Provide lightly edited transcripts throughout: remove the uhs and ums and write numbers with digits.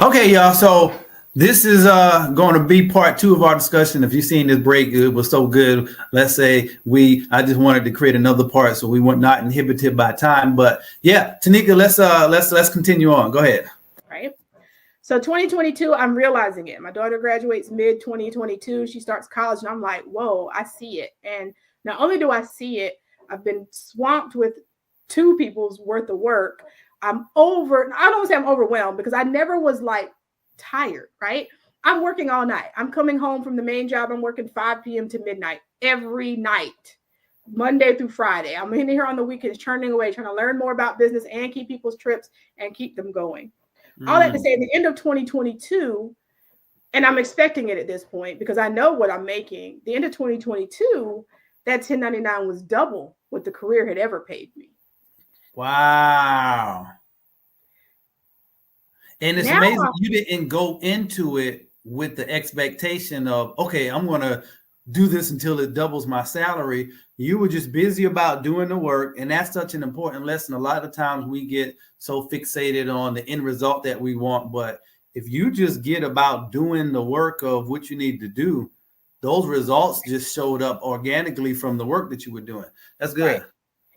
Okay, y'all. So this is going to be part two of our discussion. If you've seen this break, it was so good. Let's say I just wanted to create another part so we were not inhibited by time. But yeah, Teneka, let's continue on. Go ahead. Right. So 2022, I'm realizing it. My daughter graduates mid 2022. She starts college, and I'm like, whoa, I see it. And not only do I see it, I've been swamped with two people's worth of work. I don't say I'm overwhelmed because I never was like tired, right? I'm working all night. I'm coming home from the main job. I'm working 5 p.m. to midnight every night, Monday through Friday. I'm in here on the weekends, churning away, trying to learn more about business and keep people's trips and keep them going. All that to say, at the end of 2022, and I'm expecting it at this point because I know what I'm making. The end of 2022, that 1099 was double what the career had ever paid me. Wow. And it's amazing you didn't go into it with the expectation of, okay, I'm going to do this until it doubles my salary. You were just busy about doing the work. And that's such an important lesson. A lot of times we get so fixated on the end result that we want. But if you just get about doing the work of what you need to do, those results just showed up organically from the work that you were doing. That's good. Right.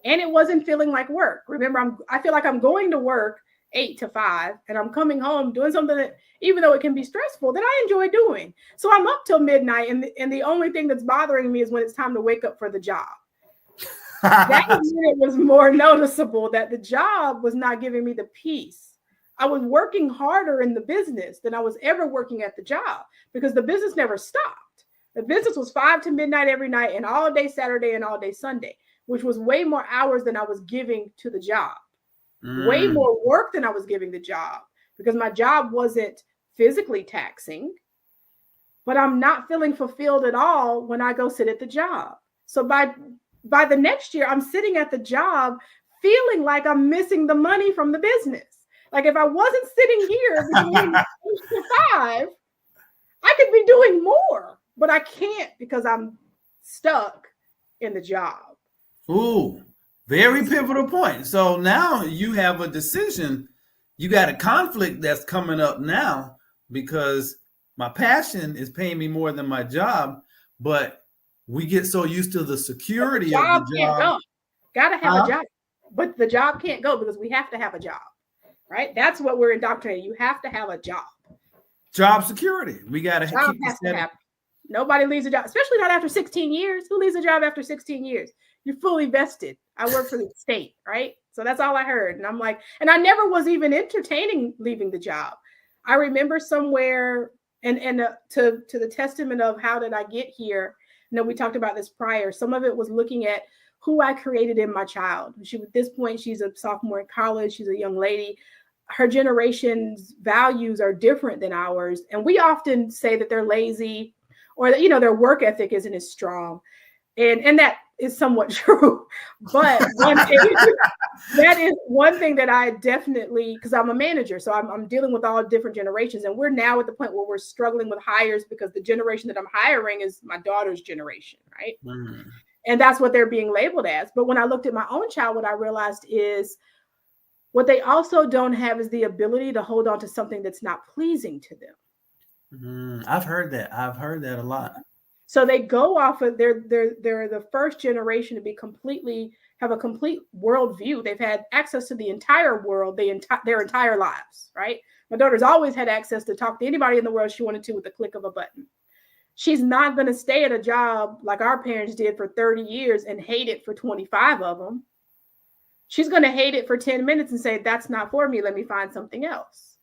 And it wasn't feeling like work. Remember, I feel like I'm going to work 8 to 5 and I'm coming home doing something that, even though it can be stressful, that I enjoy doing. So I'm up till midnight, and the only thing that's bothering me is when it's time to wake up for the job. That was when it was more noticeable that the job was not giving me the peace. I was working harder in the business than I was ever working at the job because the business never stopped. The business was 5 to midnight every night and all day Saturday and all day Sunday, which was way more hours than I was giving to the job. Way more work than I was giving the job because my job wasn't physically taxing, but I'm not feeling fulfilled at all when I go sit at the job. So by the next year, I'm sitting at the job feeling like I'm missing the money from the business. Like if I wasn't sitting here between 8 to 5, I could be doing more, but I can't because I'm stuck in the job. Ooh. Very pivotal point. So now you have a decision. You got a conflict that's coming up now because my passion is paying me more than my job, but we get so used to the security of the job. Can't go. Gotta have a job, but the job can't go because we have to have a job, right? That's what we're indoctrinating. You have to have a job. Job security. We got to keep the happen. Nobody leaves a job, especially not after 16 years. Who leaves a job after 16 years? You're fully vested. I work for the state, right? So that's all I heard. And I'm like, and I never was even entertaining leaving the job. I remember somewhere, and to the testament of how did I get here, we talked about this prior. Some of it was looking at who I created in my child. At this point, she's a sophomore in college. She's a young lady. Her generation's values are different than ours. And we often say that they're lazy or that, their work ethic isn't as strong. And that is somewhat true. But that is one thing that I definitely, because I'm a manager, so I'm dealing with all different generations. And we're now at the point where we're struggling with hires because the generation that I'm hiring is my daughter's generation, right? And that's what they're being labeled as. But when I looked at my own child, what I realized is what they also don't have is the ability to hold on to something that's not pleasing to them. I've heard that. I've heard that a lot. So they go off of they're the first generation to have a complete worldview. They've had access to the entire world their entire lives, right? My daughter's always had access to talk to anybody in the world she wanted to with the click of a button. She's not going to stay at a job like our parents did for 30 years and hate it for 25 of them. She's going to hate it for 10 minutes and say, that's not for me. Let me find something else.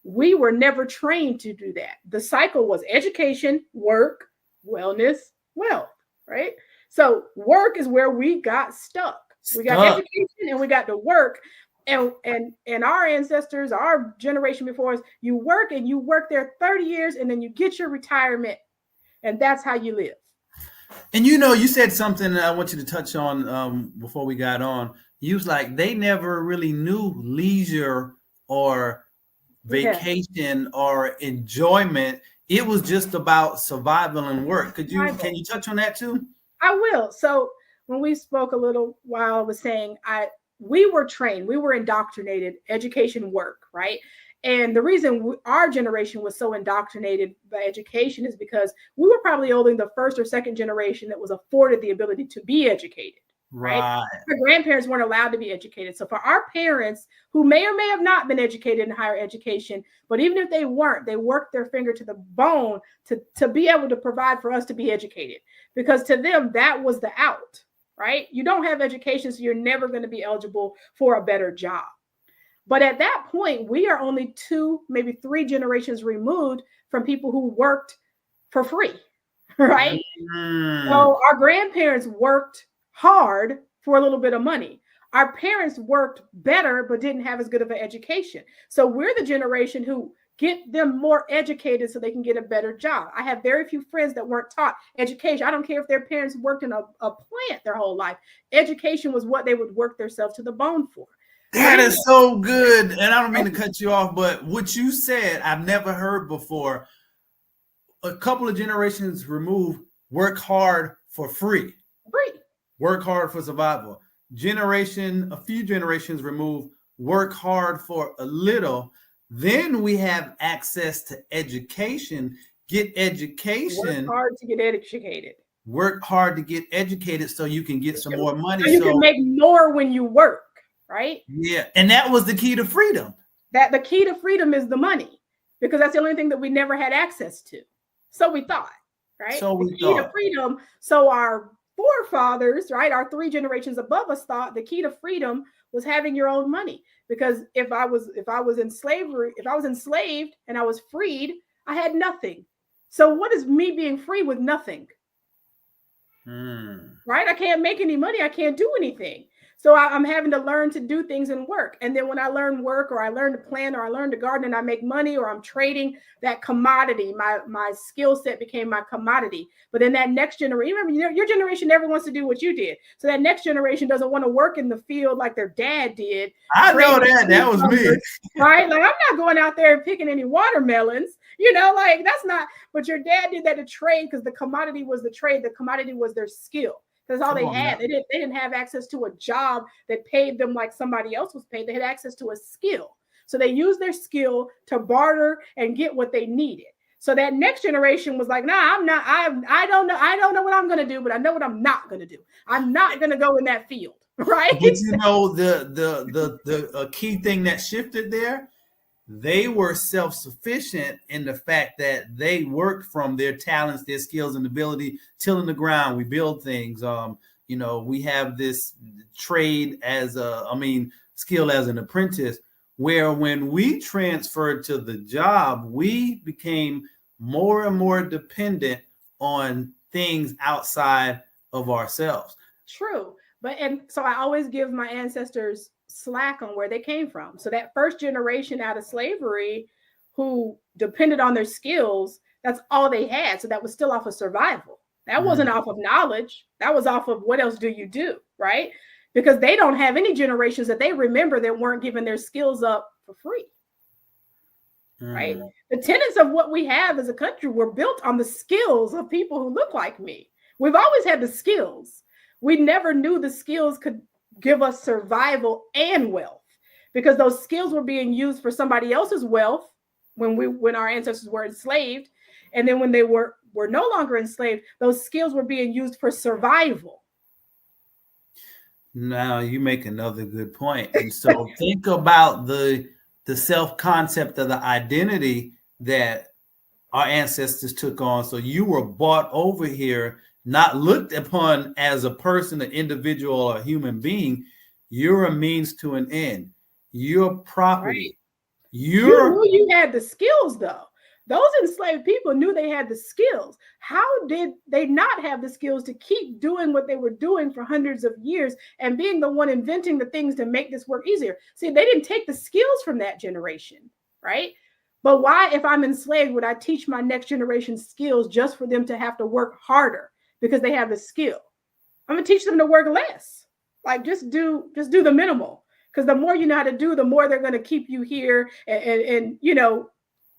We were never trained to do that. The cycle was education, work, wellness, wealth, right? So work is where we got stuck. We got education and we got to work. And our ancestors, our generation before us, you work there 30 years and then you get your retirement. And that's how you live. And you said something that I want you to touch on before we got on. You was like, they never really knew leisure or vacation or enjoyment. It was just about survival and work. Can you touch on that too? I will. So when we spoke a little while, I was saying we were trained, we were indoctrinated, education, work, right? And the reason our generation was so indoctrinated by education is because we were probably only the first or second generation that was afforded the ability to be educated. Right? Our grandparents weren't allowed to be educated. So for our parents, who may or may have not been educated in higher education, but even if they weren't, they worked their finger to the bone to be able to provide for us to be educated, because to them, that was the out, right? You don't have education, so you're never going to be eligible for a better job. But at that point, we are only 2, maybe 3 generations removed from people who worked for free, right? So our grandparents worked hard for a little bit of money. Our parents worked better, but didn't have as good of an education. So we're the generation who get them more educated so they can get a better job. I have very few friends that weren't taught education. I don't care if their parents worked in a plant their whole life. Education was what they would work themselves to the bone for. That is so good. And I don't mean to cut you off, but what you said, I've never heard before. A couple of generations removed, work hard for free. Work hard for survival. A few generations removed, work hard for a little. Then we have access to education. Get education. Work hard to get educated. Work hard to get educated so you can get some more money. So you can make more when you work, right? Yeah. And that was the key to freedom. That the key to freedom is the money, because that's the only thing that we never had access to. So we thought, right? So the key to freedom. So our forefathers, right, our 3 generations above us thought the key to freedom was having your own money. Because if I was in slavery, if I was enslaved and I was freed, I had nothing. So what is me being free with nothing? Right? I can't make any money. I can't do anything. So I'm having to learn to do things and work. And then when I learn work, or I learn to plant, or I learn to garden, and I make money, or I'm trading that commodity, my skill set became my commodity. But then that next generation, remember, your generation never wants to do what you did. So that next generation doesn't want to work in the field like their dad did. I know that was me. Right? Like, I'm not going out there and picking any watermelons, like that's not, but your dad did that to trade, because the commodity was the trade. The commodity was their skill. That's all they had. They didn't have access to a job that paid them like somebody else was paid. They had access to a skill. So they used their skill to barter and get what they needed. So that next generation was like, nah, I don't know what I'm going to do, but I know what I'm not going to do. I'm not going to go in that field. Right. But the key thing that shifted there, they were self-sufficient in the fact that they worked from their talents, their skills, and ability, tilling the ground. We build things. We have this trade skill as an apprentice, where when we transferred to the job, we became more and more dependent on things outside of ourselves. True. And so I always give my ancestors slack on where they came from. So that first generation out of slavery who depended on their skills, that's all they had. So that was still off of survival. That wasn't off of knowledge. That was off of what else do you do, right? Because they don't have any generations that they remember that weren't giving their skills up for free, right? The tenets of what we have as a country were built on the skills of people who look like me. We've always had the skills. We never knew the skills could give us survival and wealth, because those skills were being used for somebody else's wealth when our ancestors were enslaved. And then when they were no longer enslaved, those skills were being used for survival. Now you make another good point. And so think about the self-concept of the identity that our ancestors took on. So you were brought over here, not looked upon as a person, an individual, or a human being. You're a means to an end. You're property. Right. You knew you had the skills, though. Those enslaved people knew they had the skills. How did they not have the skills to keep doing what they were doing for hundreds of years and being the one inventing the things to make this work easier? See, they didn't take the skills from that generation, right? But why, if I'm enslaved, would I teach my next generation skills just for them to have to work harder because they have the skill? I'm gonna teach them to work less. Like just do the minimal. Because the more you know how to do, the more they're going to keep you here and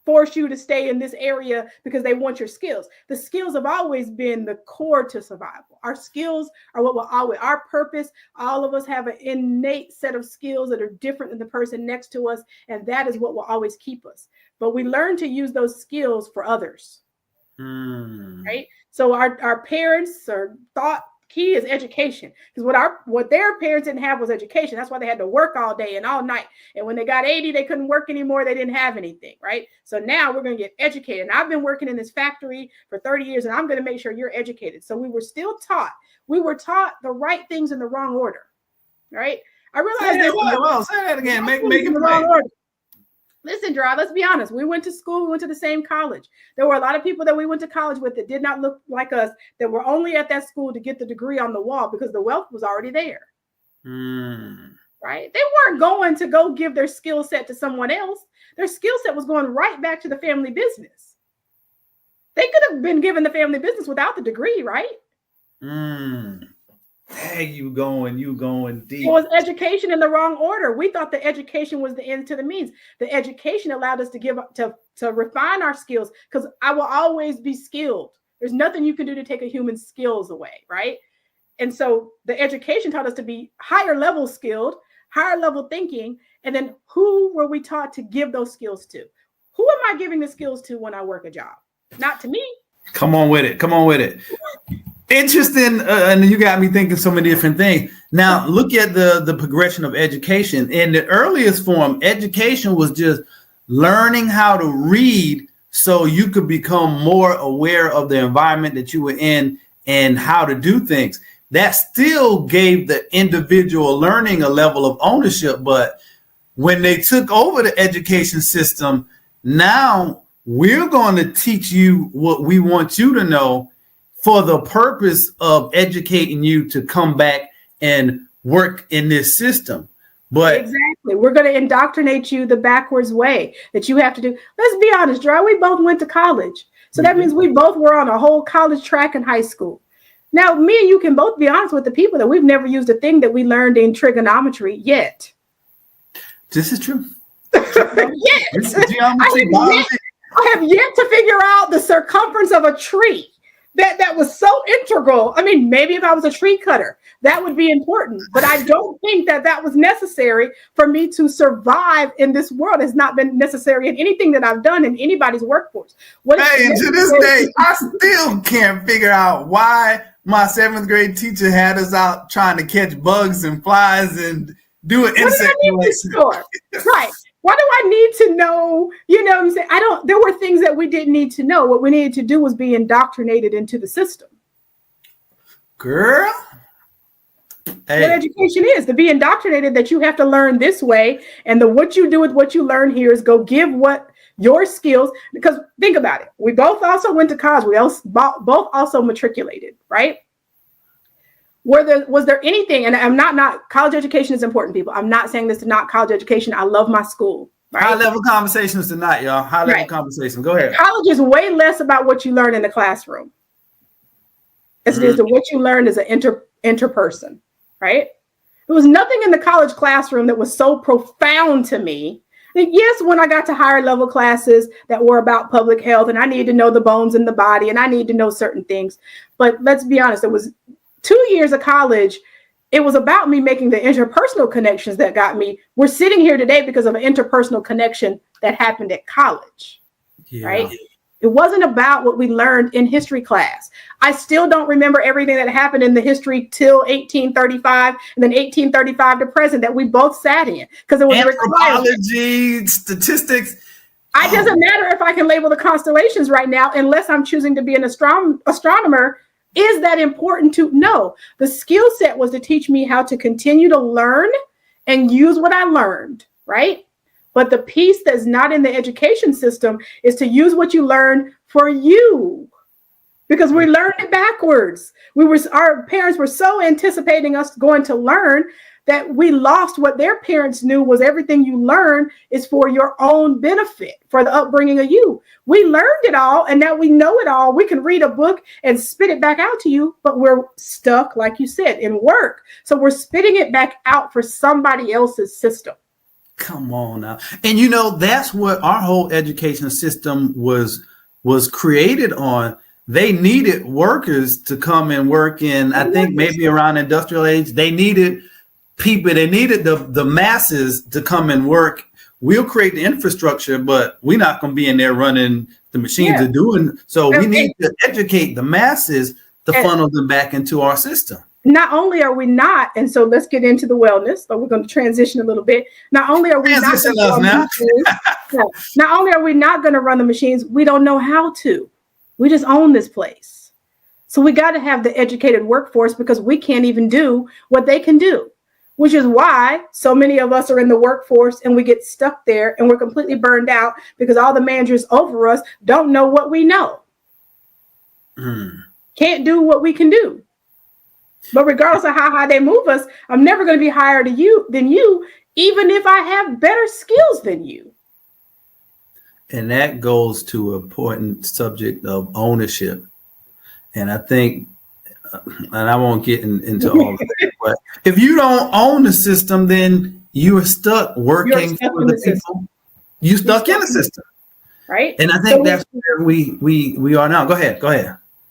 force you to stay in this area because they want your skills. The skills have always been the core to survival. Our skills are what will always, our purpose. All of us have an innate set of skills that are different than the person next to us. And that is what will always keep us. But we learn to use those skills for others. Right? So our parents are thought key is education, because what their parents didn't have was education. That's why they had to work all day and all night. And when they got 80, they couldn't work anymore. They didn't have anything, right? So now we're going to get educated. And I've been working in this factory for 30 years, and I'm going to make sure you're educated. So we were still taught. We were taught the right things in the wrong order, right? I realized say that again. Make it in the wrong order. Listen, Gerard, let's be honest. We went to school. We went to the same college. There were a lot of people that we went to college with that did not look like us, that were only at that school to get the degree on the wall because the wealth was already there. Right? They weren't going to go give their skill set to someone else. Their skill set was going right back to the family business. They could have been given the family business without the degree, right? Hey, you going deep. It was education in the wrong order. We thought the education was the end to the means. The education allowed us to refine our skills, because I will always be skilled. There's nothing you can do to take a human's skills away, right? And so the education taught us to be higher level skilled, higher level thinking. And then who were we taught to give those skills to? Who am I giving the skills to when I work a job? Not to me. Come on with it. Interesting. And you got me thinking so many different things. Now, look at the progression of education. In the earliest form, education was just learning how to read so you could become more aware of the environment that you were in and how to do things. That still gave the individual learning a level of ownership. But when they took over the education system, now we're going to teach you what we want you to know for the purpose of educating you to come back and work in this system. But exactly, we're going to indoctrinate you the backwards way that you have to do. Let's be honest, Gerard, we both went to college. So that means we both were on a whole college track in high school. Now, me and you can both be honest with the people that we've never used a thing that we learned in trigonometry yet. This is true. Yes. I have yet to figure out the circumference of a tree. That was so integral. I mean, maybe if I was a tree cutter, that would be important. But I don't think that was necessary for me to survive in this world. It's not been necessary in anything that I've done in anybody's workforce. And to this day, I still can't figure out why my 7th grade teacher had us out trying to catch bugs and flies and do an insect collection. Right. Why do I need to know? You know what I'm saying? There were things that we didn't need to know. What we needed to do was be indoctrinated into the system. Girl. Hey. What education is, to be indoctrinated that you have to learn this way. And what you do with what you learn here is go give what your skills, because think about it. We both also went to college. We both also matriculated, right? Was there anything, and I'm not college education is important, people. I'm not saying this to knock college education. I love my school. Right? High level conversations tonight, y'all. High level conversation. Go ahead. College is way less about what you learn in the classroom as it is to what you learned as an interperson, right? There was nothing in the college classroom that was so profound to me. Yes, when I got to higher level classes that were about public health, and I needed to know the bones in the body, and I needed to know certain things. But let's be honest, it was 2 years of college. It was about me making the interpersonal connections that got me. We're sitting here today because of an interpersonal connection that happened at college, right? It wasn't about what we learned in history class. I still don't remember everything that happened in the history till 1835 and then 1835 to present that we both sat in, because it was anthropology, statistics. It doesn't matter if I can label the constellations right now, unless I'm choosing to be an astronomer. Is that important to know? The skill set was to teach me how to continue to learn and use what I learned, right? But the piece that's not in the education system is to use what you learn for you, because we learned it backwards. Our parents were so anticipating us going to learn that we lost what their parents knew was everything you learn is for your own benefit, for the upbringing of you. We learned it all, and now we know it all. We can read a book and spit it back out to you, but we're stuck, like you said, in work. So we're spitting it back out for somebody else's system. Come on now. And you know, that's what our whole education system was created on. They needed workers to come and work in, I think maybe around industrial age. They needed people, they needed the masses to come and work. We'll create the infrastructure, but we're not going to be in there running the machines are doing. So we need to educate the masses to funnel them back into our system. Not only are we not, and so let's get into the wellness, but we're going to transition a little bit. Not only are we not going to run the machines, we don't know how to. We just own this place. So we got to have the educated workforce because we can't even do what they can do, which is why so many of us are in the workforce and we get stuck there and we're completely burned out because all the managers over us don't know what we know. Can't do what we can do. But regardless of how high they move us, I'm never going to be higher than you, even if I have better skills than you. And that goes to an important subject of ownership. And I think, and I won't get into all of that, but if you don't own the system, then you are stuck working for the people. You're stuck in the system. Right. And I think that's where we are now. Go ahead.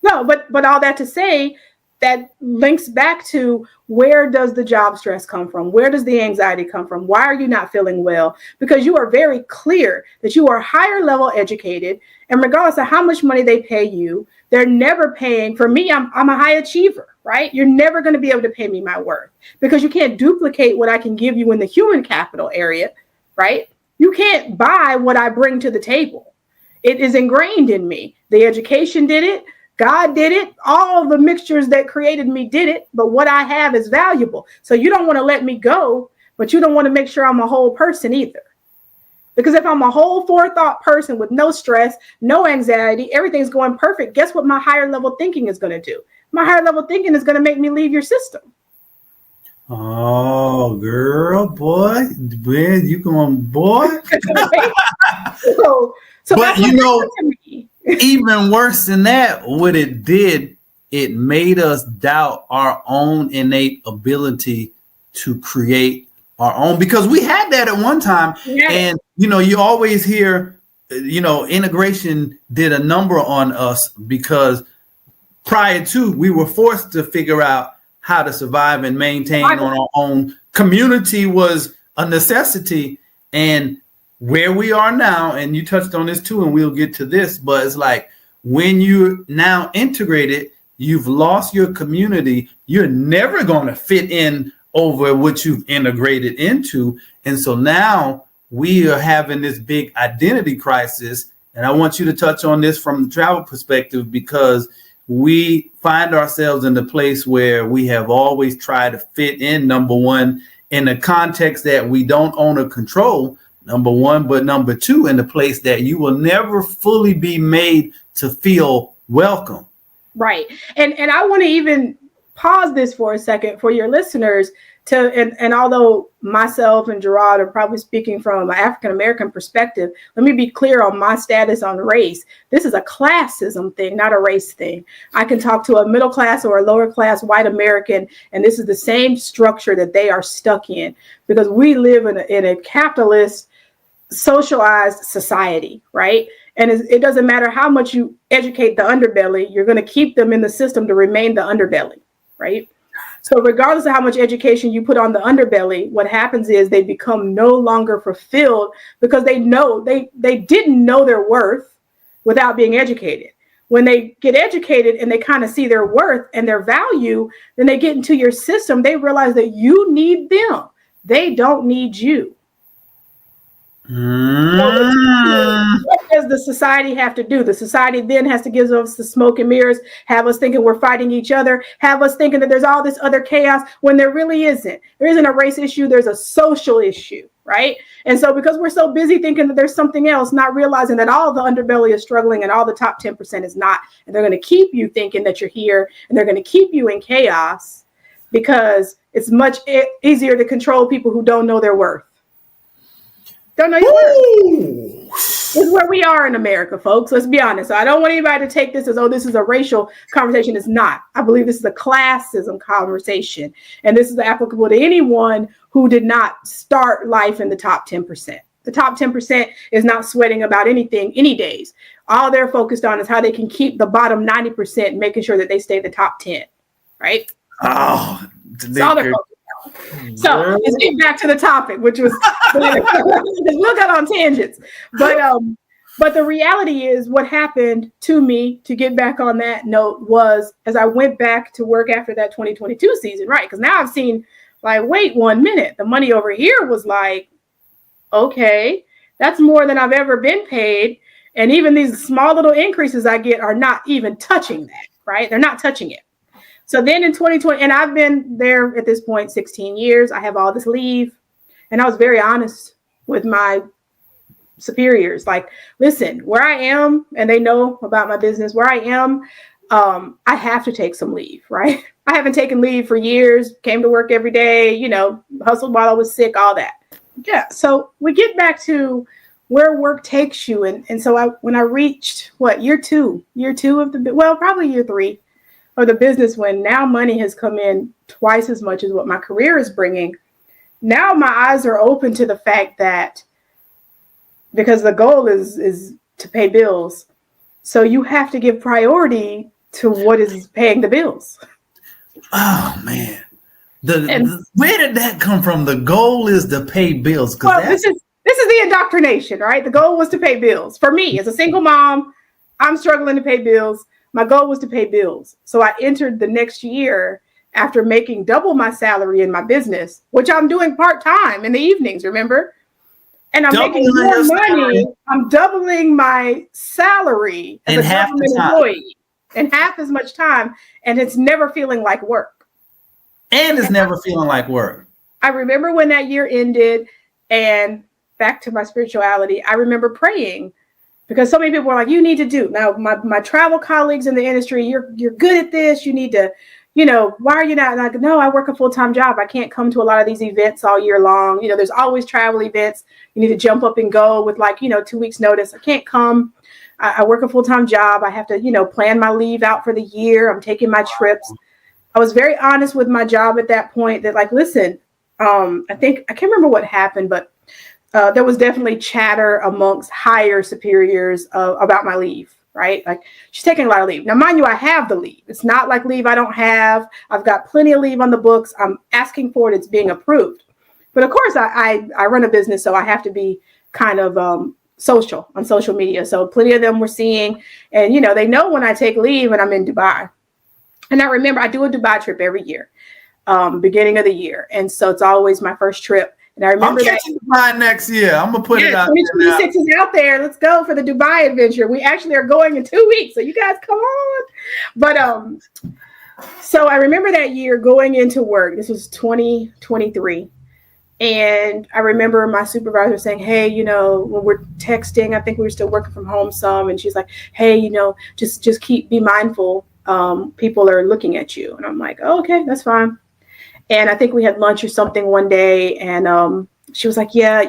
No, but all that to say, that links back to where does the job stress come from? Where does the anxiety come from? Why are you not feeling well? Because you are very clear that you are higher level educated, and regardless of how much money they pay you, they're never paying. For me, I'm a high achiever, right? You're never going to be able to pay me my worth because you can't duplicate what I can give you in the human capital area, right? You can't buy what I bring to the table. It is ingrained in me. The education did it. God did it. All the mixtures that created me did it. But what I have is valuable. So you don't want to let me go, but you don't want to make sure I'm a whole person either. Because if I'm a whole forethought person with no stress, no anxiety, everything's going perfect, guess what my higher level thinking is going to do? My higher level thinking is going to make me leave your system. Oh, girl, boy, man, you going, boy. so but you know, even worse than that, what it did, it made us doubt our own innate ability to create our own, because we had that at one time. Yes. And, you know, you always hear, you know, integration did a number on us because prior to, we were forced to figure out how to survive and maintain on our own. Community was a necessity. And where we are now, and you touched on this too, and we'll get to this, but it's like when you're now integrated, you've lost your community. You're never going to fit in over what you've integrated into. And so now we are having this big identity crisis. And I want you to touch on this from the travel perspective, because we find ourselves in the place where we have always tried to fit in, number one, in a context that we don't own or control, number one, but number two, in a place that you will never fully be made to feel welcome. Right. And I want to even pause this for a second for your listeners to, and although myself and Gerard are probably speaking from an African-American perspective, let me be clear on my status on race. This is a classism thing, not a race thing. I can talk to a middle class or a lower class white American, and this is the same structure that they are stuck in, because we live in a capitalist, socialized society, right? And it doesn't matter how much you educate the underbelly, you're going to keep them in the system to remain the underbelly, right? So regardless of how much education you put on the underbelly, what happens is they become no longer fulfilled because they know they didn't know their worth without being educated. When they get educated and they kind of see their worth and their value, then they get into your system. They realize that you need them. They don't need you. So what does the society have to do? The society then has to give us the smoke and mirrors, have us thinking we're fighting each other, have us thinking that there's all this other chaos when there really isn't. There isn't a race issue, there's a social issue, right? And so because we're so busy thinking that there's something else, not realizing that all the underbelly is struggling and all the top 10% is not, and they're going to keep you thinking that you're here, and they're going to keep you in chaos because it's much easier to control people who don't know their worth. Don't know your worth. is where we are in America, folks. Let's be honest. So I don't want anybody to take this as, oh, this is a racial conversation. It's not. I believe this is a classism conversation. And this is applicable to anyone who did not start life in the top 10%. The top 10% is not sweating about anything, any days. All they're focused on is how they can keep the bottom 90%, making sure that they stay the top 10, right? Oh, that's all they're focused on. So let's get back to the topic, which was we'll get on tangents. But the reality is what happened to me, to get back on that note, was as I went back to work after that 2022 season, right? Because now I've seen, like, wait 1 minute, the money over here was like, okay, that's more than I've ever been paid. And even these small little increases I get are not even touching that, right? They're not touching it. So then in 2020, and I've been there at this point 16 years, I have all this leave. And I was very honest with my superiors. Like, listen, where I am, and they know about my business, where I am, I have to take some leave, right? I haven't taken leave for years, came to work every day, you know, hustled while I was sick, all that. Yeah. So we get back to where work takes you. And so when I reached year two of probably year 3 of the business, when now money has come in twice as much as what my career is bringing. Now my eyes are open to the fact that, because the goal is to pay bills. So you have to give priority to what is paying the bills. Oh man. Where did that come from? The goal is to pay bills. Well, this is the indoctrination, right? The goal was to pay bills. For me, as a single mom, I'm struggling to pay bills. My goal was to pay bills. So I entered the next year after making double my salary in my business, which I'm doing part-time in the evenings, remember? And I'm making more money. I'm doubling my salary as a government employee in half as much time, and it's never feeling like work. And it's never feeling like work. I remember when that year ended, and back to my spirituality, I remember praying, because so many people were like, you need to do. Now, my travel colleagues in the industry, you're good at this. You need to, you know, why are you not? Like, no, I work a full-time job. I can't come to a lot of these events all year long. You know, there's always travel events. You need to jump up and go with, like, 2 weeks notice. I can't come. I work a full-time job. I have to, plan my leave out for the year. I'm taking my trips. I was very honest with my job at that point that, like, listen, I can't remember what happened, but there was definitely chatter amongst higher superiors about my leave, right? Like, she's taking a lot of leave. Now, mind you, I have the leave. It's not like leave I don't have. I've got plenty of leave on the books. I'm asking for it. It's being approved. But of course, I run a business, so I have to be kind of social on social media. So plenty of them were seeing, and, they know when I take leave and I'm in Dubai. And I remember I do a Dubai trip every year, beginning of the year. And so it's always my first trip. And I remember I'm catching Dubai next year. I'm going to put it out. 2026 is out there. Let's go for the Dubai adventure. We actually are going in 2 weeks. So you guys come on. But so I remember that year going into work. This was 2023. And I remember my supervisor saying, hey, when we're texting, I think we were still working from home some. And she's like, hey, just be mindful. People are looking at you. And I'm like, oh, okay, that's fine. And I think we had lunch or something one day. And she was like, yeah,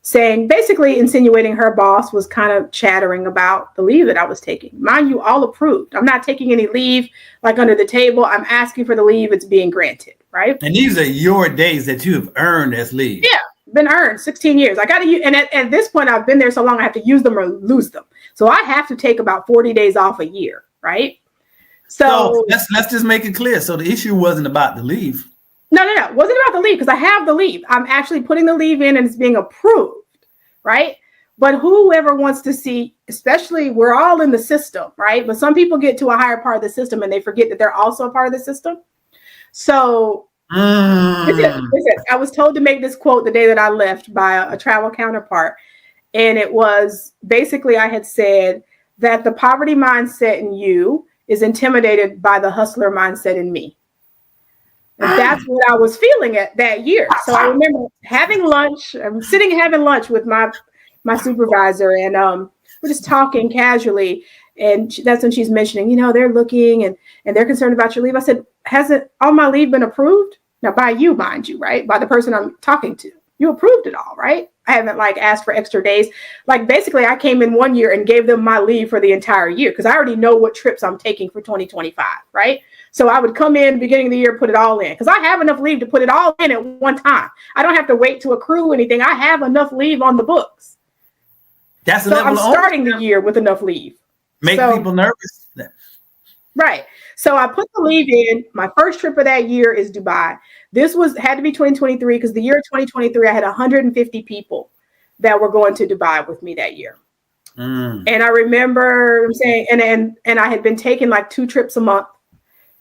saying, basically insinuating her boss was kind of chattering about the leave that I was taking. Mind you, all approved. I'm not taking any leave like under the table. I'm asking for the leave. It's being granted. Right. And these are your days that you have earned as leave. Yeah, been earned 16 years. I got to use, and at this point, I've been there so long, I have to use them or lose them. So I have to take about 40 days off a year. Right. So let's just make it clear. So the issue wasn't about the leave. No. It wasn't about the leave, because I have the leave. I'm actually putting the leave in and it's being approved. Right. But whoever wants to see, especially, we're all in the system. Right. But some people get to a higher part of the system and they forget that they're also a part of the system. So listen, I was told to make this quote the day that I left by a travel counterpart. And it was basically, I had said that the poverty mindset in you is intimidated by the hustler mindset in me. And that's what I was feeling at that year. So I remember having lunch. I'm sitting having lunch with my supervisor, and we're just talking casually. And that's when she's mentioning, they're looking and they're concerned about your leave. I said, hasn't all my leave been approved? Now, by you, mind you, right? By the person I'm talking to. You approved it all, right? like asked for extra days. Like basically I came in one year and gave them my leave for the entire year because I already know what trips I'm taking for 2025, right? So I would come in beginning of the year, put it all in because I have enough leave to put it all in at one time. I don't have to wait to accrue anything. I have enough leave on the books. That's the so level I'm starting the year with enough leave. Make people nervous. Right. So I put the leave in. My first trip of that year is Dubai. This had to be 2023 because the year 2023, I had 150 people that were going to Dubai with me that year. And I remember saying, and I had been taking like 2 trips a month.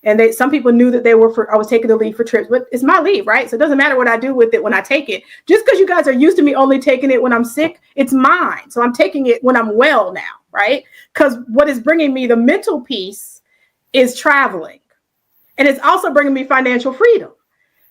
And some people knew that I was taking the leave for trips, but it's my leave, right? So it doesn't matter what I do with it when I take it. Just because you guys are used to me only taking it when I'm sick, it's mine. So I'm taking it when I'm well now, right? Because what is bringing me the mental peace is traveling. And it's also bringing me financial freedom.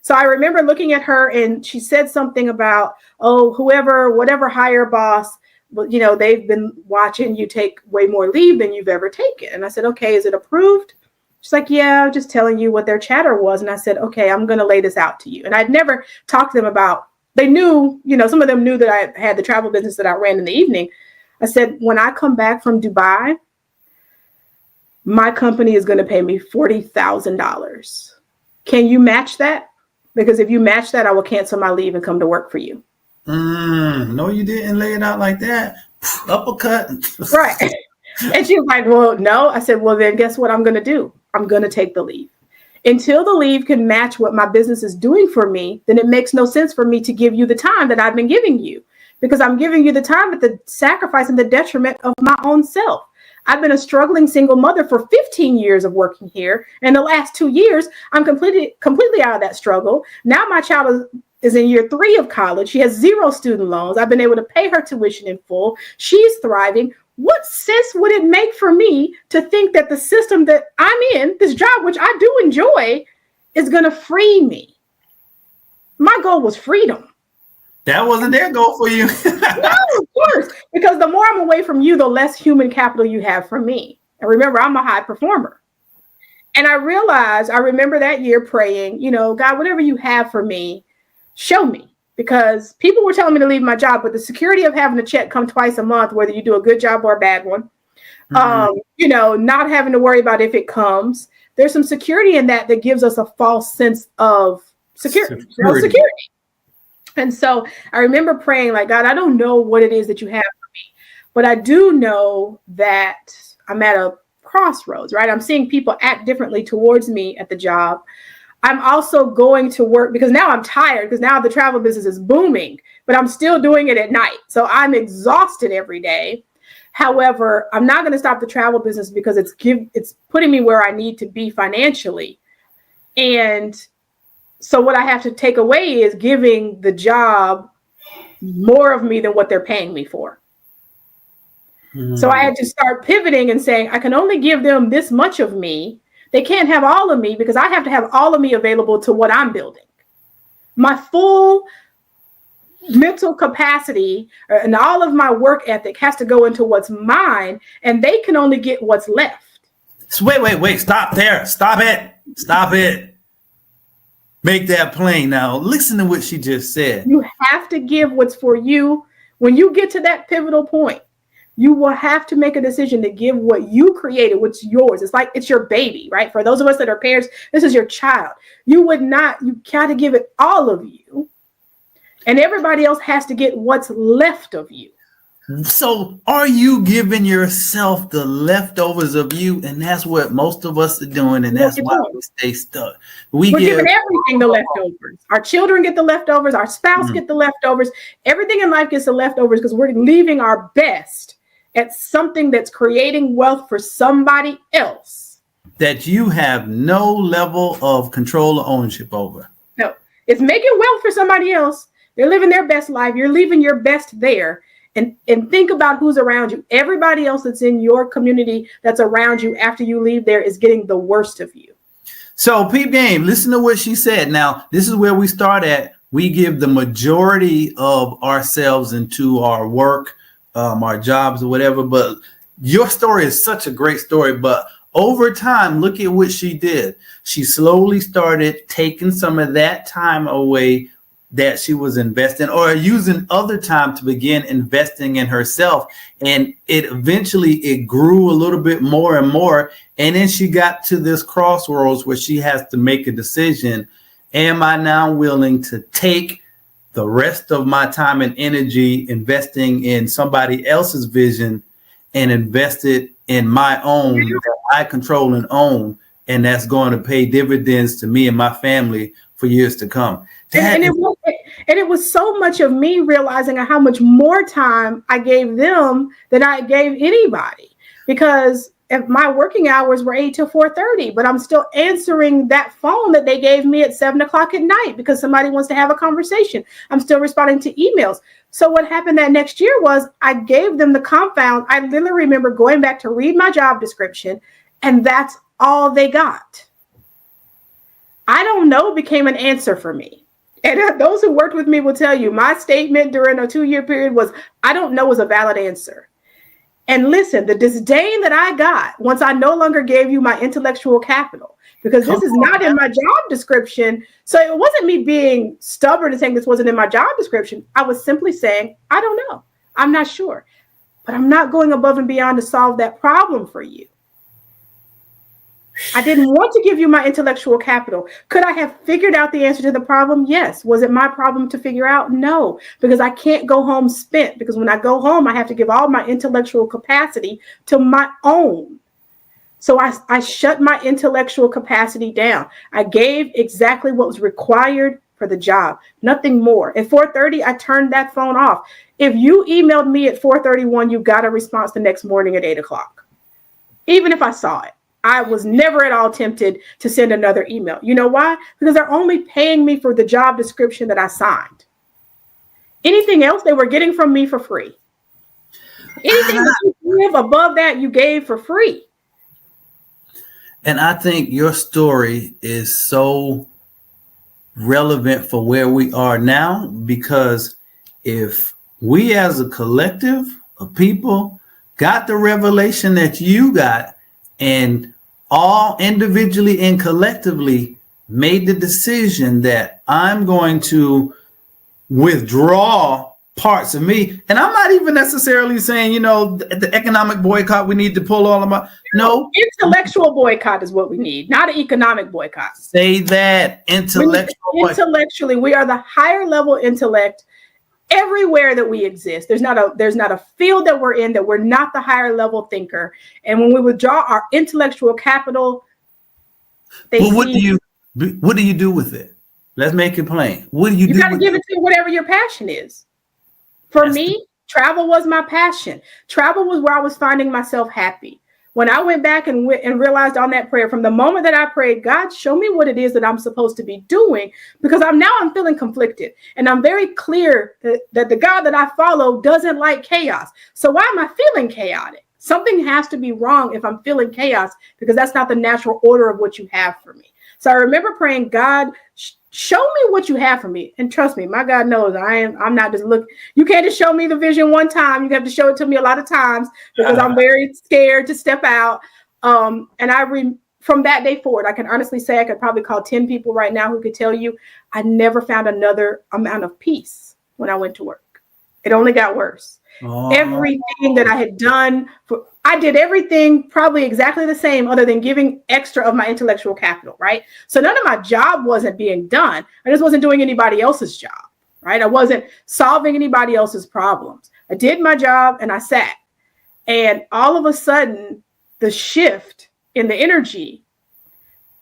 So I remember looking at her and she said something about, whatever higher boss, they've been watching you take way more leave than you've ever taken. And I said, okay, is it approved? She's like, yeah, I'm just telling you what their chatter was. And I said, okay, I'm going to lay this out to you. And I'd never talked to them about, they knew, some of them knew that I had the travel business that I ran in the evening. I said, when I come back from Dubai, my company is going to pay me $40,000. Can you match that? Because if you match that, I will cancel my leave and come to work for you. No, you didn't lay it out like that. Uppercut. Right. And she was like, well, no. I said, well, then guess what I'm going to do? I'm going to take the leave. Until the leave can match what my business is doing for me, then it makes no sense for me to give you the time that I've been giving you because I'm giving you the time at the sacrifice and the detriment of my own self. I've been a struggling single mother for 15 years of working here. And the last 2 years, I'm completely out of that struggle. Now my child is in year 3 of college. She has 0 student loans. I've been able to pay her tuition in full. She's thriving. What sense would it make for me to think that the system that I'm in, this job, which I do enjoy, is going to free me? My goal was freedom. That wasn't their goal for you. No, of course. Because the more I'm away from you, the less human capital you have from me. And remember, I'm a high performer. And I remember that year praying, God, whatever you have for me, show me. Because people were telling me to leave my job, but the security of having a check come twice a month, whether you do a good job or a bad one, not having to worry about if it comes, there's some security in that gives us a false sense of security. And so I remember praying like, God, I don't know what it is that you have for me, but I do know that I'm at a crossroads, right? I'm seeing people act differently towards me at the job. I'm also going to work because now I'm tired because now the travel business is booming, but I'm still doing it at night. So I'm exhausted every day. However, I'm not going to stop the travel business because it's putting me where I need to be financially. And so what I have to take away is giving the job more of me than what they're paying me for. So I had to start pivoting and saying, I can only give them this much of me. They can't have all of me because I have to have all of me available to what I'm building. My full mental capacity and all of my work ethic has to go into what's mine, and they can only get what's left. Wait. Stop there. Stop it. Make that plain now. Listen to what she just said. You have to give what's for you. When you get to that pivotal point, you will have to make a decision to give what you created, what's yours. It's like it's your baby, right? For those of us that are parents, this is your child. You got to give it all of you. And everybody else has to get what's left of you. So are you giving yourself the leftovers of you? And that's what most of us are doing. And that's why we stay stuck. We're giving everything the leftovers. Our children get the leftovers. Our spouse get the leftovers. Everything in life gets the leftovers because we're leaving our best at something that's creating wealth for somebody else. That you have no level of control or ownership over. No, it's making wealth for somebody else. They're living their best life. You're leaving your best there. And think about who's around you. Everybody else that's in your community that's around you after you leave there is getting the worst of you. So, peep game, listen to what she said. Now, this is where we start at. We give the majority of ourselves into our work, our jobs or whatever. But your story is such a great story. But over time, look at what she did. She slowly started taking some of that time away that she was investing or using other time to begin investing in herself. And it grew a little bit more and more. And then she got to this crossroads where she has to make a decision. Am I now willing to take the rest of my time and energy investing in somebody else's vision and invest it in my own that I control and own, and that's going to pay dividends to me and my family for years to come? And it was so much of me realizing how much more time I gave them than I gave anybody, because if my working hours were 8 to 4:30, but I'm still answering that phone that they gave me at 7 o'clock at night because somebody wants to have a conversation. I'm still responding to emails. So what happened that next year was I gave them the confound. I literally remember going back to read my job description, and that's all they got. I don't know became an answer for me. And those who worked with me will tell you my statement during a 2-year period was, I don't know, was a valid answer. And listen, the disdain that I got once I no longer gave you my intellectual capital, because this is not in my job description. So it wasn't me being stubborn and saying this wasn't in my job description. I was simply saying, I don't know. I'm not sure, but I'm not going above and beyond to solve that problem for you. I didn't want to give you my intellectual capital. Could I have figured out the answer to the problem? Yes. Was it my problem to figure out? No, because I can't go home spent, because when I go home, I have to give all my intellectual capacity to my own. So I shut my intellectual capacity down. I gave exactly what was required for the job, nothing more. At 4:30, I turned that phone off. If you emailed me at 4:31, you got a response the next morning at 8 o'clock, even if I saw it. I was never at all tempted to send another email. You know why? Because they're only paying me for the job description that I signed. Anything else they were getting from me for free. Anything that you give above that, you gave for free. And I think your story is so relevant for where we are now, because if we as a collective of people got the revelation that you got, and all individually and collectively made the decision that I'm going to withdraw parts of me. And I'm not even necessarily saying, the economic boycott, we need to pull all of my, no. Intellectual boycott is what we need, not an economic boycott. Say that, intellectually, we are the higher level intellect everywhere that we exist. There's not a field that we're in that we're not the higher level thinker. And when we withdraw our intellectual capital, what do you do with it? Let's make it plain. What do you do? You got to give it to whatever your passion is. For me, travel was my passion. Travel was where I was finding myself happy. When I went back and realized on that prayer, from the moment that I prayed, God, show me what it is that I'm supposed to be doing, because I'm feeling conflicted. And I'm very clear that the God that I follow doesn't like chaos. So why am I feeling chaotic? Something has to be wrong if I'm feeling chaos, because that's not the natural order of what you have for me. So I remember praying, God, show me what you have for me. And trust me, my God knows I'm not just looking. You can't just show me the vision one time. You have to show it to me a lot of times, because I'm very scared to step out. And from that day forward, I can honestly say I could probably call 10 people right now who could tell you I never found another amount of peace when I went to work. It only got worse. Everything that I had done, I did everything probably exactly the same, other than giving extra of my intellectual capital, right? So none of my job wasn't being done. I just wasn't doing anybody else's job, right? I wasn't solving anybody else's problems. I did my job and I sat. And all of a sudden, the shift in the energy,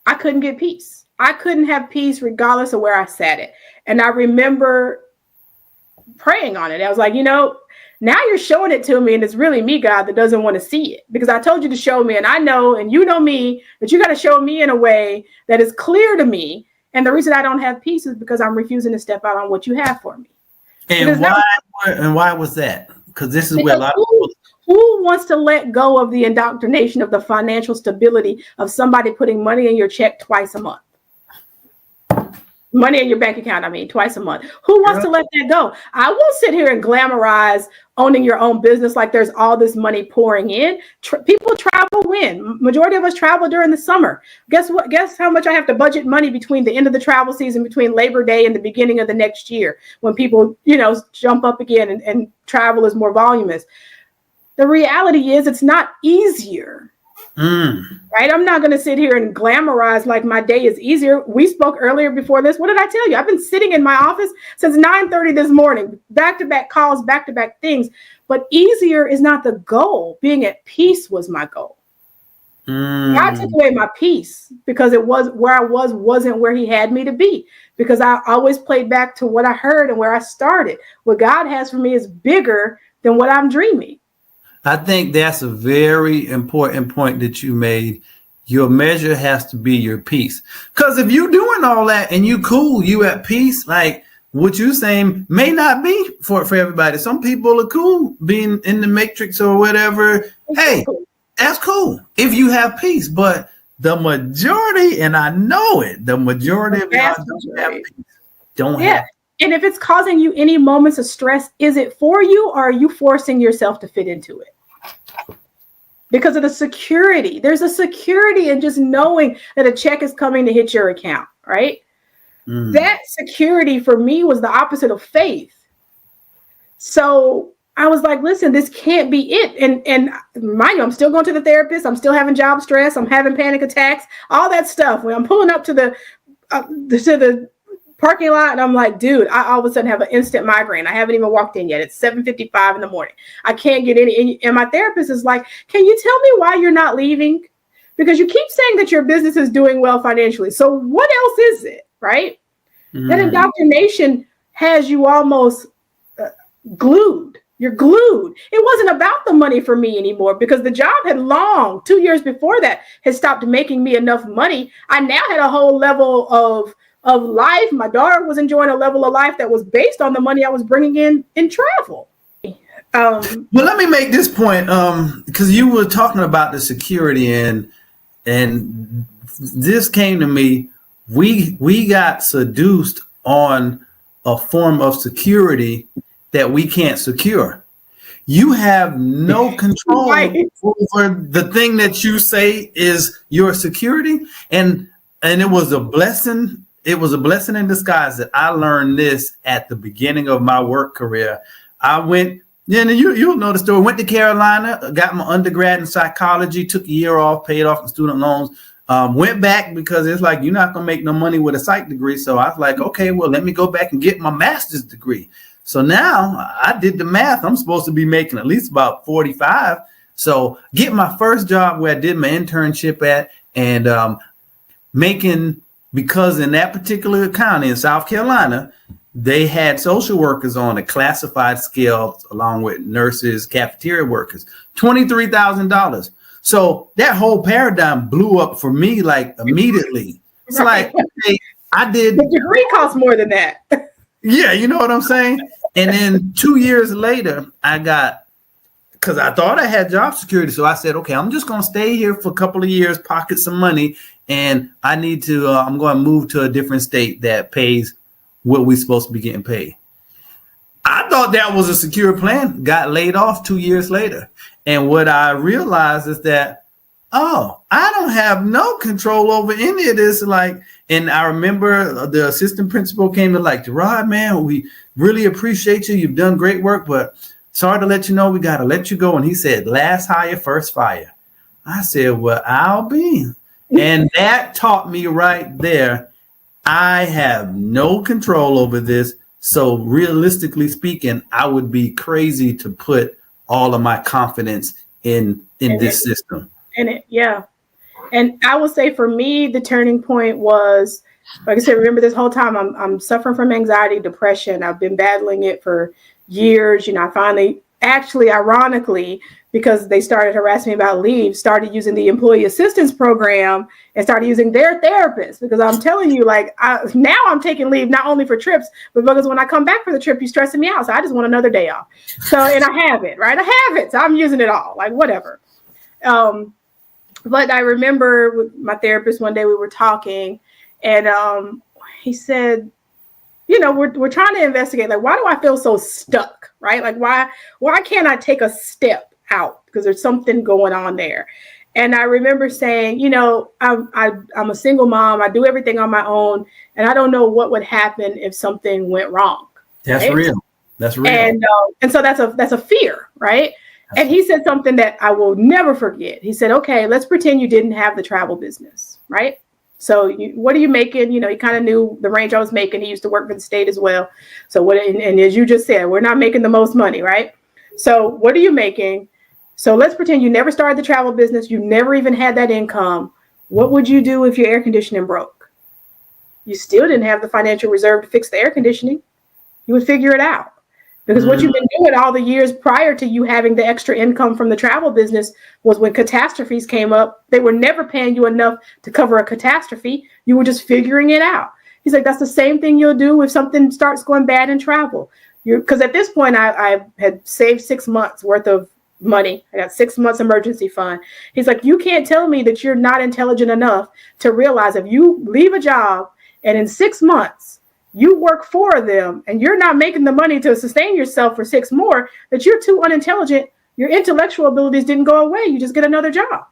I couldn't get peace. I couldn't have peace regardless of where I sat it. And I remember praying on it. I was like, now you're showing it to me, and it's really me, God, that doesn't want to see it, because I told you to show me, and I know, and you know me, that you got to show me in a way that is clear to me. And the reason I don't have peace is because I'm refusing to step out on what you have for me. And why was that? Because this is where a lot of people. Who wants to let go of the indoctrination of the financial stability of somebody putting money in your check twice a month? Money in your bank account, I mean, twice a month. Who wants to let that go? I won't sit here and glamorize owning your own business like there's all this money pouring in. People travel when? Majority of us travel during the summer. Guess what? Guess how much I have to budget money between the end of the travel season, between Labor Day and the beginning of the next year, when people, jump up again and travel is more voluminous. The reality is it's not easier. Right? I'm not going to sit here and glamorize like my day is easier. We spoke earlier before this. What did I tell you? I've been sitting in my office since 9:30 this morning, back-to-back calls, back-to-back things. But easier is not the goal. Being at peace was my goal. God took away my peace because it was where I wasn't where he had me to be, because I always played back to what I heard and where I started. What God has for me is bigger than what I'm dreaming. I think that's a very important point that you made. Your measure has to be your peace. Because if you're doing all that and you cool, you at peace, like what you're saying may not be for everybody. Some people are cool being in the matrix or whatever. Hey, that's cool if you have peace. But the majority, and I know it, the majority of y'all don't have peace. Don't have. And if it's causing you any moments of stress, is it for you, or are you forcing yourself to fit into it? Because of the security. There's a security in just knowing that a check is coming to hit your account, right? That security for me was the opposite of faith. So I was like, listen, this can't be it. And mind you, I'm still going to the therapist. I'm still having job stress. I'm having panic attacks, all that stuff. When I'm pulling up to the parking lot, and I'm like, dude, I all of a sudden have an instant migraine. I haven't even walked in yet. It's 7:55 in the morning. I can't get any. And my therapist is like, can you tell me why you're not leaving? Because you keep saying that your business is doing well financially. So what else is it, right? That indoctrination has you almost glued. You're glued. It wasn't about the money for me anymore, because the job had 2 years before that had stopped making me enough money. I now had a whole level of life. My daughter was enjoying a level of life that was based on the money I was bringing in travel. Well, let me make this point, because you were talking about the security, and this came to me. We got seduced on a form of security that we can't secure. You have no control over the thing that you say is your security, and it was a blessing. It was a blessing in disguise that I learned this at the beginning of my work career. I went, and you'll know the story. Went to Carolina, got my undergrad in psychology, took a year off, paid off my student loans, went back because it's like, you're not going to make no money with a psych degree. So I was like, okay, well, let me go back and get my master's degree. So now I did the math. I'm supposed to be making at least about 45. So get my first job where I did my internship at, and making, because in that particular county in South Carolina, they had social workers on a classified scale along with nurses, cafeteria workers, $23,000. So that whole paradigm blew up for me like immediately. It's like, okay, I did. The degree costs more than that. Yeah, you know what I'm saying? And then 2 years later, because I thought I had job security. So I said, okay, I'm just going to stay here for a couple of years, pocket some money. And I need to, I'm going to move to a different state that pays what we're supposed to be getting paid. I thought that was a secure plan, got laid off 2 years later. And what I realized is that, I don't have no control over any of this. Like, and I remember the assistant principal came to like, Gerard, man, we really appreciate you. You've done great work, but sorry to let you know, we got to let you go. And he said, last hire, first fire. I said, well, I'll be. And that taught me right there, I have no control over this. So realistically speaking, I would be crazy to put all of my confidence in this system. In it, yeah. And I would say for me, the turning point was, like I said, remember this whole time I'm suffering from anxiety, depression. I've been battling it for years. I finally, actually, ironically, because they started harassing me about leave, started using the employee assistance program and started using their therapist, because I'm telling you, like, now I'm taking leave not only for trips, but because when I come back for the trip, you're stressing me out. So I just want another day off. So, and I have it, right? I have it. So I'm using it all, like whatever. But I remember with my therapist one day we were talking, and he said, you know, we're trying to investigate, like, why do I feel so stuck, right? Like, why can't I take a step out? Because there's something going on there. And I remember saying, you know, I'm a single mom. I do everything on my own, and I don't know what would happen if something went wrong. That's right? real. That's real. And so that's a fear, right? And he said something that I will never forget. He said, okay, let's pretend you didn't have the travel business, right? So what are you making? You know, he kind of knew the range I was making. He used to work for the state as well. So and as you just said, we're not making the most money, right? So what are you making? So let's pretend you never started the travel business. You never even had that income. What would you do if your air conditioning broke? You still didn't have the financial reserve to fix the air conditioning. You would figure it out. Because what you've been doing all the years prior to you having the extra income from the travel business was when catastrophes came up, they were never paying you enough to cover a catastrophe. You were just figuring it out. He's like, that's the same thing you'll do if something starts going bad in travel. Because at this point, I had saved 6 months worth of money. I got 6 months emergency fund. He's like, you can't tell me that you're not intelligent enough to realize if you leave a job and in 6 months, you work for them and you're not making the money to sustain yourself for 6 more, that you're too unintelligent. Your intellectual abilities didn't go away. You just get another job.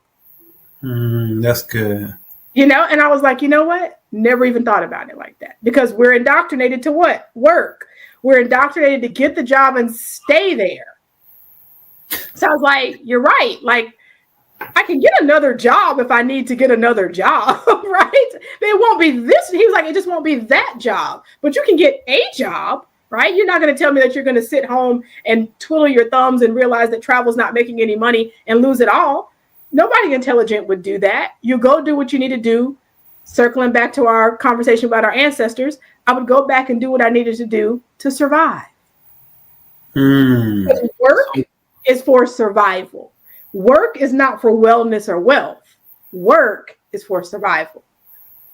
That's good. You know, and I was like, you know what? Never even thought about it like that, because we're indoctrinated to what? Work. We're indoctrinated to get the job and stay there. So I was like, you're right. Like, I can get another job if I need to get another job, right? It won't be this. He was like, it just won't be that job, but you can get a job, right? You're not going to tell me that you're going to sit home and twiddle your thumbs and realize that travel's not making any money and lose it all. Nobody intelligent would do that. You go do what you need to do. Circling back to our conversation about our ancestors, I would go back and do what I needed to do to survive. Because work is for survival. Work is not for wellness or wealth. Work is for survival.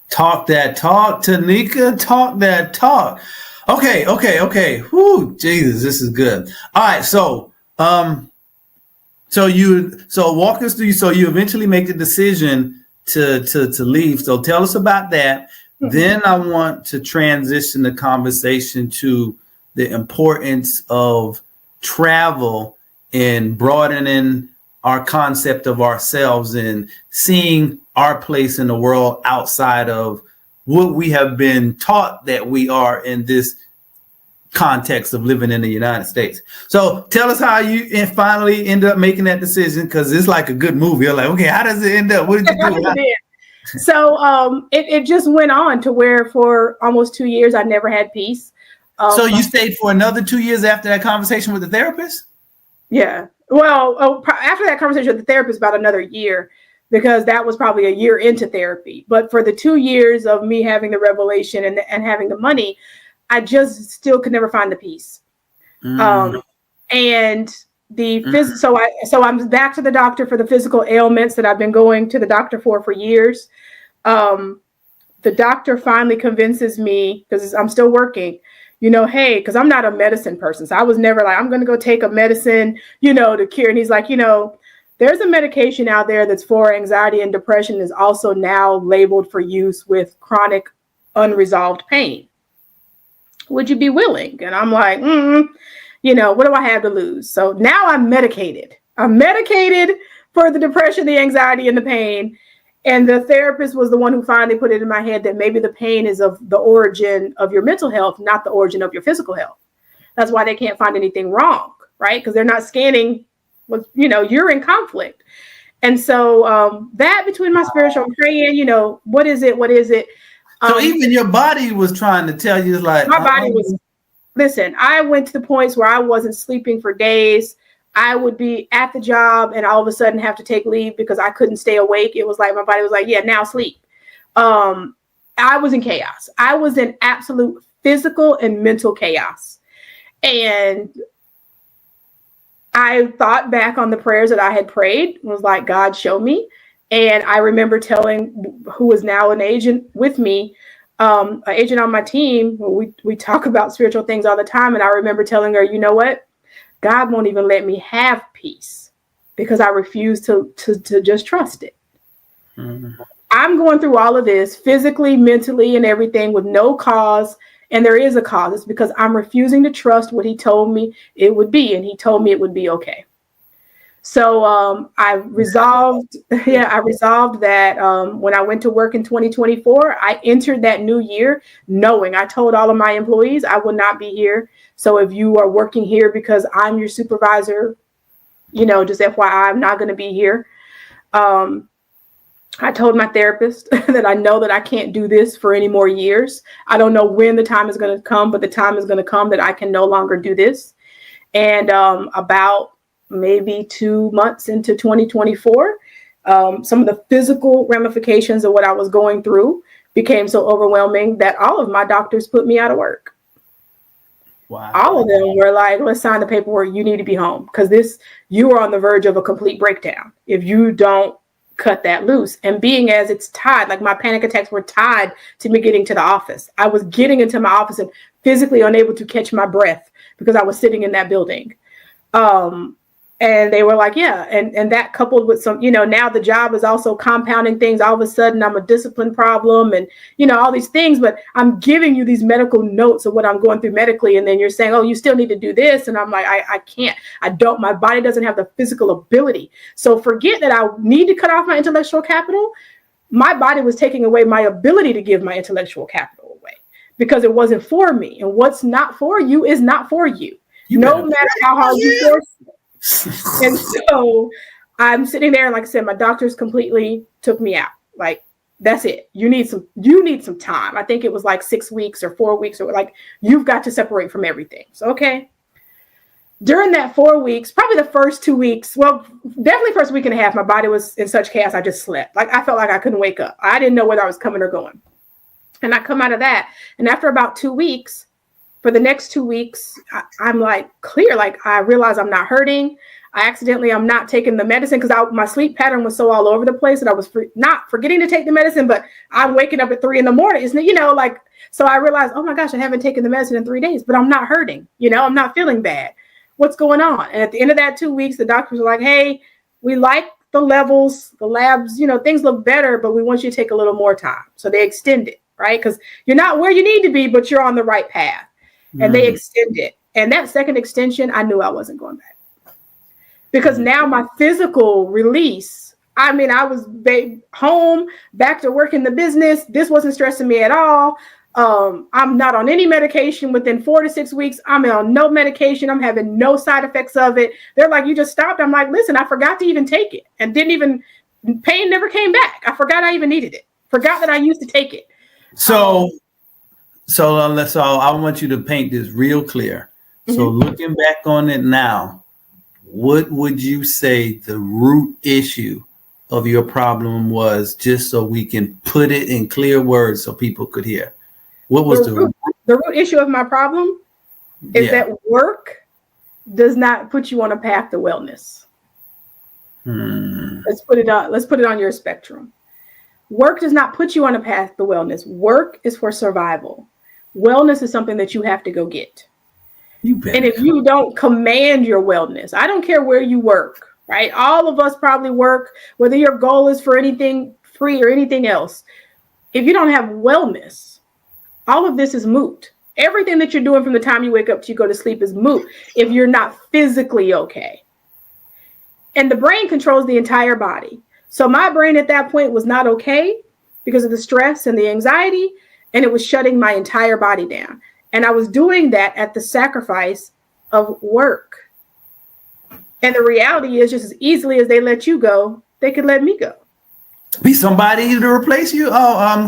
Talk that talk, Teneka. Talk that talk. Okay. Whoo, Jesus, this is good. All right, so walk us through. So you eventually make the decision to leave. So tell us about that. Mm-hmm. Then I want to transition the conversation to the importance of travel in broadening our concept of ourselves and seeing our place in the world outside of what we have been taught that we are in this context of living in the United States. So tell us how you finally ended up making that decision, because it's like a good movie. You're like, okay, how does it end up? What did you do? So it just went on to where for almost 2 years I never had peace. So you stayed for another 2 years after that conversation with the therapist? Yeah. Well, after that conversation with the therapist, about another year, because that was probably a year into therapy. But for the 2 years of me having the revelation and having the money, I just still could never find the peace. And the so I'm back to the doctor for the physical ailments that I've been going to the doctor for years. The doctor finally convinces me, because I'm still working, you know, hey, because I'm not a medicine person. So I was never like, I'm going to go take a medicine, you know, to cure. And he's like, you know, there's a medication out there that's for anxiety and depression, is also now labeled for use with chronic unresolved pain. Would you be willing? And I'm like, you know, what do I have to lose? So now I'm medicated. I'm medicated for the depression, the anxiety, and the pain. And the therapist was the one who finally put it in my head that maybe the pain is of the origin of your mental health, not the origin of your physical health. That's why they can't find anything wrong, right? Because they're not scanning what, you know, you're in conflict. And so that between my spiritual praying, you know, what is it? What is it? So even your body was trying to tell you, like, my body was, listen, I went to the points where I wasn't sleeping for days. I would be at the job and all of a sudden have to take leave because I couldn't stay awake. It was like, my body was like, yeah, now sleep. I was in chaos. I was in absolute physical and mental chaos. And I thought back on the prayers that I had prayed, was like, God, show me. And I remember telling, who was now an agent with me, an agent on my team, we talk about spiritual things all the time. And I remember telling her, you know what? God won't even let me have peace because I refuse to just trust it. Mm-hmm. I'm going through all of this physically, mentally, and everything with no cause. And there is a cause. It's because I'm refusing to trust what he told me it would be. And he told me it would be okay. So I resolved that when I went to work in 2024, I entered that new year knowing, I told all of my employees I will not be here. So if you are working here because I'm your supervisor, just FYI, I'm not going to be here. I told my therapist that I know that I can't do this for any more years. I don't know when the time is going to come, but the time is going to come that I can no longer do this. And about maybe 2 months into 2024, some of the physical ramifications of what I was going through became so overwhelming that all of my doctors put me out of work. Wow. All of them were like, let's sign the paperwork. You need to be home because you are on the verge of a complete breakdown if you don't cut that loose. And being as it's tied, like my panic attacks were tied to me getting to the office. I was getting into my office and physically unable to catch my breath because I was sitting in that building. And they were like, yeah. And that coupled with some, now the job is also compounding things. All of a sudden I'm a discipline problem and, all these things, but I'm giving you these medical notes of what I'm going through medically. And then you're saying, oh, you still need to do this. And I'm like, I can't, my body doesn't have the physical ability. So forget that I need to cut off my intellectual capital. My body was taking away my ability to give my intellectual capital away because it wasn't for me. And what's not for you is not for you. No matter how hard you force it. And so I'm sitting there, and like I said, my doctors completely took me out. Like, that's it. You need some time. I think it was like 6 weeks or 4 weeks, or like, you've got to separate from everything. So, okay. During that 4 weeks, probably the first 2 weeks, well, definitely first week and a half, my body was in such chaos. I just slept. Like, I felt like I couldn't wake up. I didn't know whether I was coming or going. And I come out of that. And after about 2 weeks, for the next 2 weeks, I'm like clear. Like, I realize I'm not hurting. I'm not taking the medicine because my sleep pattern was so all over the place that I was not forgetting to take the medicine, but I'm waking up at 3 a.m. So I realized, oh my gosh, I haven't taken the medicine in 3 days, but I'm not hurting. I'm not feeling bad. What's going on? And at the end of that 2 weeks, the doctors were like, hey, we like the levels, the labs, things look better, but we want you to take a little more time. So they extend it, right? Because you're not where you need to be, but you're on the right path. And they extend it. And that second extension, I knew I wasn't going back. Because now my physical release, I was home, back to work in the business. This wasn't stressing me at all. I'm not on any medication. Within 4 to 6 weeks, I'm on no medication. I'm having no side effects of it. They're like, you just stopped. I'm like, listen, I forgot to even take it. And pain never came back. I forgot I even needed it. Forgot that I used to take it. So I want you to paint this real clear. So looking back on it now, what would you say the root issue of your problem was, just so we can put it in clear words so people could hear? What was the root issue of my problem is that work does not put you on a path to wellness. Let's put it on your spectrum. Work does not put you on a path to wellness. Work is for survival. Wellness is something that you have to go get. And if you don't command your wellness, I don't care where you work, right? All of us probably work, whether your goal is for anything free or anything else. If you don't have wellness, all of this is moot. Everything that you're doing from the time you wake up to you go to sleep is moot if you're not physically okay. And the brain controls the entire body. So my brain at that point was not okay because of the stress and the anxiety, and it was shutting my entire body down. And I was doing that at the sacrifice of work. And the reality is, just as easily as they let you go, they could let me go. Be somebody to replace you.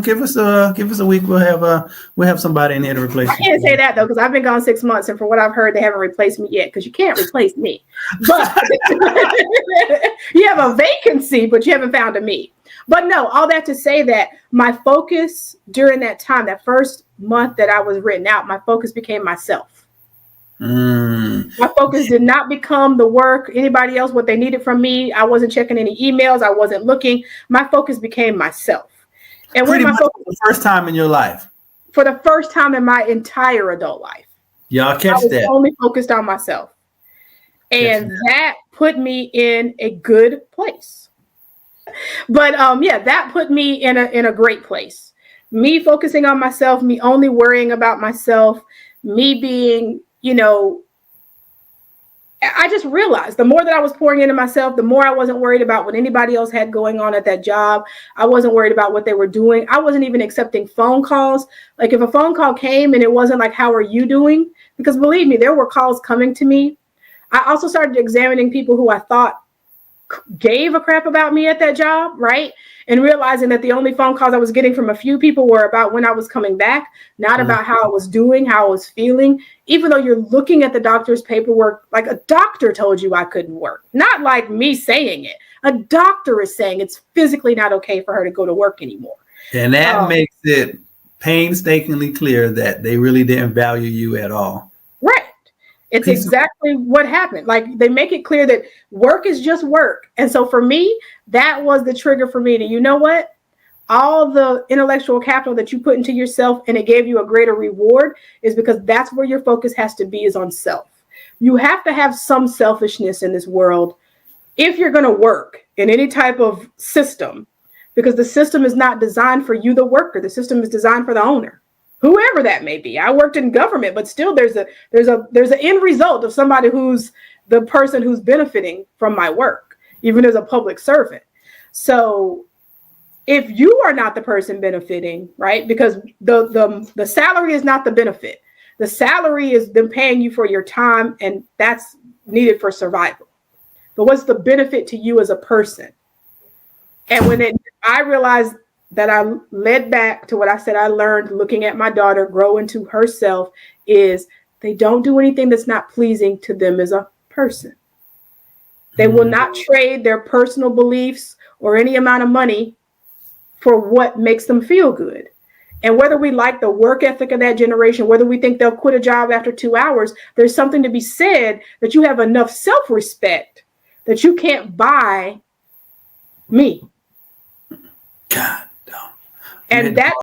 Give us a week. We'll have somebody in here to replace you. I can't say that though, because I've been gone 6 months, and from what I've heard, they haven't replaced me yet. Because you can't replace me, but you have a vacancy, but you haven't found a me. But no, all that to say that my focus during that time, that first month that I was written out, my focus became myself. My focus did not become the work, anybody else, what they needed from me. I wasn't checking any emails. I wasn't looking. My focus became myself. And pretty much for the first time in your life. For the first time in my entire adult life. Y'all catch that. I was only focused on myself. And that put me in a good place. But yeah, that put me in a great place. Me focusing on myself, me only worrying about myself, me being, I just realized the more that I was pouring into myself, the more I wasn't worried about what anybody else had going on at that job. I wasn't worried about what they were doing. I wasn't even accepting phone calls. Like if a phone call came and it wasn't like, how are you doing? Because believe me, there were calls coming to me. I also started examining people who I thought gave a crap about me at that job, right? And realizing that the only phone calls I was getting from a few people were about when I was coming back, not about how I was doing, how I was feeling. Even though you're looking at the doctor's paperwork, like a doctor told you I couldn't work, not like me saying it. A doctor is saying it's physically not okay for her to go to work anymore. And that makes it painstakingly clear that they really didn't value you at all. Right. It's exactly what happened. Like they make it clear that work is just work. And so for me, that was the trigger for me to, you know what? All the intellectual capital that you put into yourself and it gave you a greater reward is because that's where your focus has to be, is on self. You have to have some selfishness in this world if you're going to work in any type of system, because the system is not designed for you, the worker. The system is designed for the owner, whoever that may be. I worked in government, but still there's an end result of somebody who's the person who's benefiting from my work, even as a public servant. So if you are not the person benefiting, right? Because the salary is not the benefit. The salary is them paying you for your time, and that's needed for survival. But what's the benefit to you as a person? And I realized that I led back to what I said I learned looking at my daughter grow into herself, is they don't do anything that's not pleasing to them as a person. They will not trade their personal beliefs or any amount of money for what makes them feel good. And whether we like the work ethic of that generation, whether we think they'll quit a job after 2 hours, there's something to be said that you have enough self-respect that you can't buy me. God, no. And that